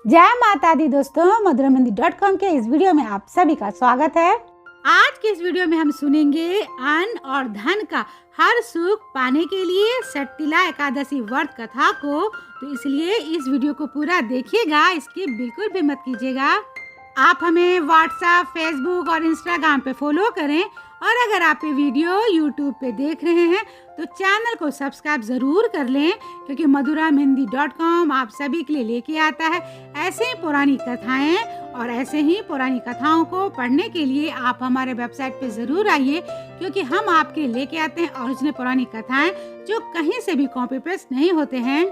जय माता दी दोस्तों, मधुरामेहंदी.com के इस वीडियो में आप सभी का स्वागत है। आज के इस वीडियो में हम सुनेंगे अन्न और धन का हर सुख पाने के लिए सटतिला एकादशी व्रत कथा को, तो इसलिए इस वीडियो को पूरा देखिएगा, इसकी बिल्कुल भी मत कीजिएगा। आप हमें व्हाट्सएप, फेसबुक और इंस्टाग्राम पे फॉलो करें और अगर आप ये वीडियो यूट्यूब पे देख रहे हैं तो चैनल को सब्सक्राइब ज़रूर कर लें, क्योंकि मधुरामेहंदी.com आप सभी के लिए लेके आता है ऐसे ही पुरानी कथाएं, और ऐसे ही पुरानी कथाओं को पढ़ने के लिए आप हमारे वेबसाइट पे ज़रूर आइए, क्योंकि हम आपके लिए लेके आते हैं ओरिजिनल पुरानी कथाएं जो कहीं से भी कॉपी पेस्ट नहीं होते हैं।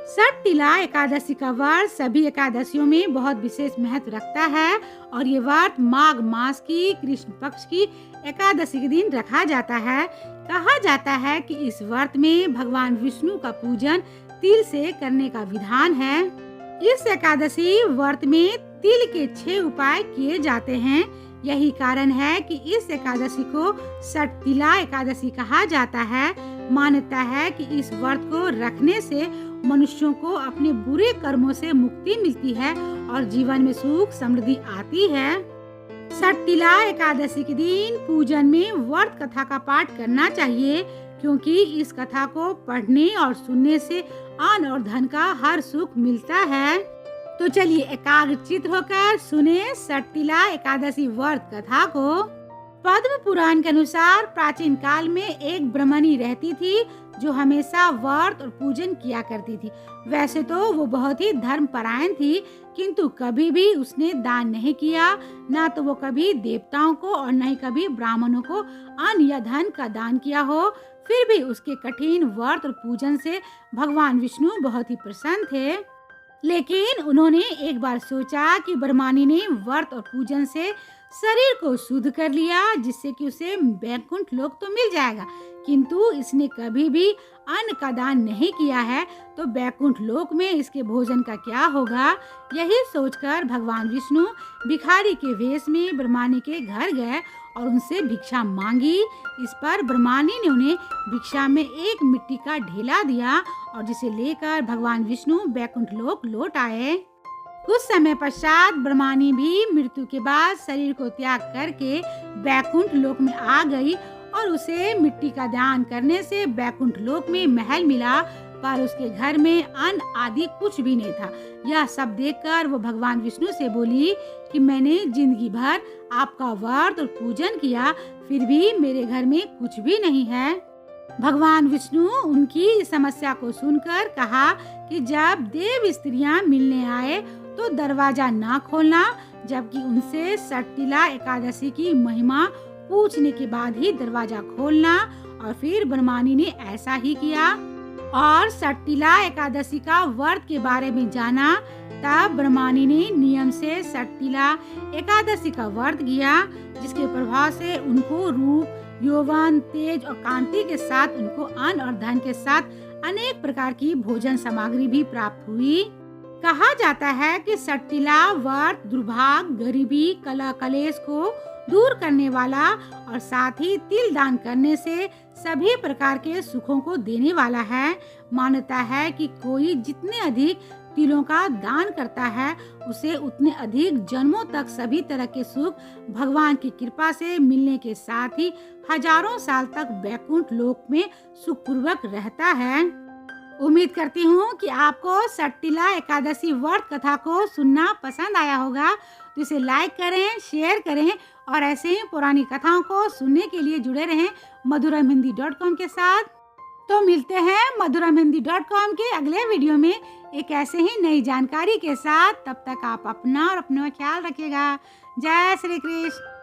सटतिला एकादशी का व्रत सभी एकादशियों में बहुत विशेष महत्व रखता है और ये व्रत माघ मास की कृष्ण पक्ष की एकादशी के दिन रखा जाता है। कहा जाता है कि इस व्रत में भगवान विष्णु का पूजन तिल से करने का विधान है। इस एकादशी व्रत में तिल के 6 उपाय किए जाते हैं। यही कारण है कि इस एकादशी को सटतिला एकादशी कहा जाता है। मान्यता है कि इस व्रत को रखने से मनुष्यों को अपने बुरे कर्मों से मुक्ति मिलती है और जीवन में सुख समृद्धि आती है। सटतिला एकादशी के दिन पूजन में व्रत कथा का पाठ करना चाहिए, क्योंकि इस कथा को पढ़ने और सुनने से अन्न और धन का हर सुख मिलता है। तो चलिए एकाग्रचित होकर सुने सटतिला एकादशी व्रत कथा को। पद्म पुराण के अनुसार प्राचीन काल में एक ब्राह्मणी रहती थी जो हमेशा व्रत और पूजन किया करती थी। वैसे तो वो बहुत ही धर्मपरायण थी, किंतु कभी भी उसने दान नहीं किया, ना तो वो कभी देवताओं को और न ही कभी ब्राह्मणों को अन्न या धन का दान किया हो। फिर भी उसके कठिन व्रत और पूजन से भगवान विष्णु बहुत ही प्रसन्न थे। लेकिन उन्होंने एक बार सोचा कि ब्रह्मणी ने व्रत और पूजन से शरीर को शुद्ध कर लिया, जिससे कि उसे वैकुंठ लोक तो मिल जाएगा, किंतु इसने कभी भी अन्न का दान नहीं किया है, तो वैकुंठ लोक में इसके भोजन का क्या होगा। यही सोचकर भगवान विष्णु भिखारी के वेश में ब्रह्मणी के घर गए और उनसे भिक्षा मांगी। इस पर ब्रह्मणी ने उन्हें भिक्षा में एक मिट्टी का ढेला दिया और जिसे लेकर भगवान विष्णु वैकुंठ लोक लौट आए। कुछ समय पश्चात ब्रह्मणी भी मृत्यु के बाद शरीर को त्याग करके वैकुंठ लोक में आ गई और उसे मिट्टी का दान करने से वैकुंठ लोक में महल मिला, पर उसके घर में अन्न आदि कुछ भी नहीं था। यह सब देखकर वो भगवान विष्णु से बोली कि मैंने जिंदगी भर आपका व्रत और पूजन किया, फिर भी मेरे घर में कुछ भी नहीं है। भगवान विष्णु उनकी समस्या को सुनकर कहा कि जब देव स्त्रियां मिलने आए तो दरवाजा ना खोलना, जबकि उनसे सटतिला एकादशी की महिमा पूछने के बाद ही दरवाजा खोलना। और फिर ब्रह्मणी ने ऐसा ही किया और सटतिला एकादशी का व्रत के बारे में जाना। तब ब्रह्मणी ने नियम से सटतिला एकादशी का व्रत किया, जिसके प्रभाव से उनको रूप, यौवन, तेज और कांति के साथ उनको अन्न और धन के साथ अनेक प्रकार की भोजन सामग्री भी प्राप्त हुई। कहा जाता है कि सटतिला व्रत दुर्भाग्य, गरीबी, कलह कलेश को दूर करने वाला और साथ ही तिल दान करने से सभी प्रकार के सुखों को देने वाला है। मान्यता है कि कोई जितने अधिक तिलों का दान करता है, उसे उतने अधिक जन्मों तक सभी तरह के सुख भगवान की कृपा से मिलने के साथ ही हजारों साल तक वैकुंठ लोक में सुखपूर्वक रहता है। उम्मीद करती हूँ कि आपको सटतिला एकादशी व्रत कथा को सुनना पसंद आया होगा, तो इसे लाइक करें, शेयर करें और ऐसे ही पुरानी कथाओं को सुनने के लिए जुड़े रहें मधुरामेहंदी.com के साथ। तो मिलते हैं मधुरामेहंदी.com के अगले वीडियो में एक ऐसे ही नई जानकारी के साथ। तब तक आप अपना और अपना ख्याल रखिएगा। जय श्री कृष्ण।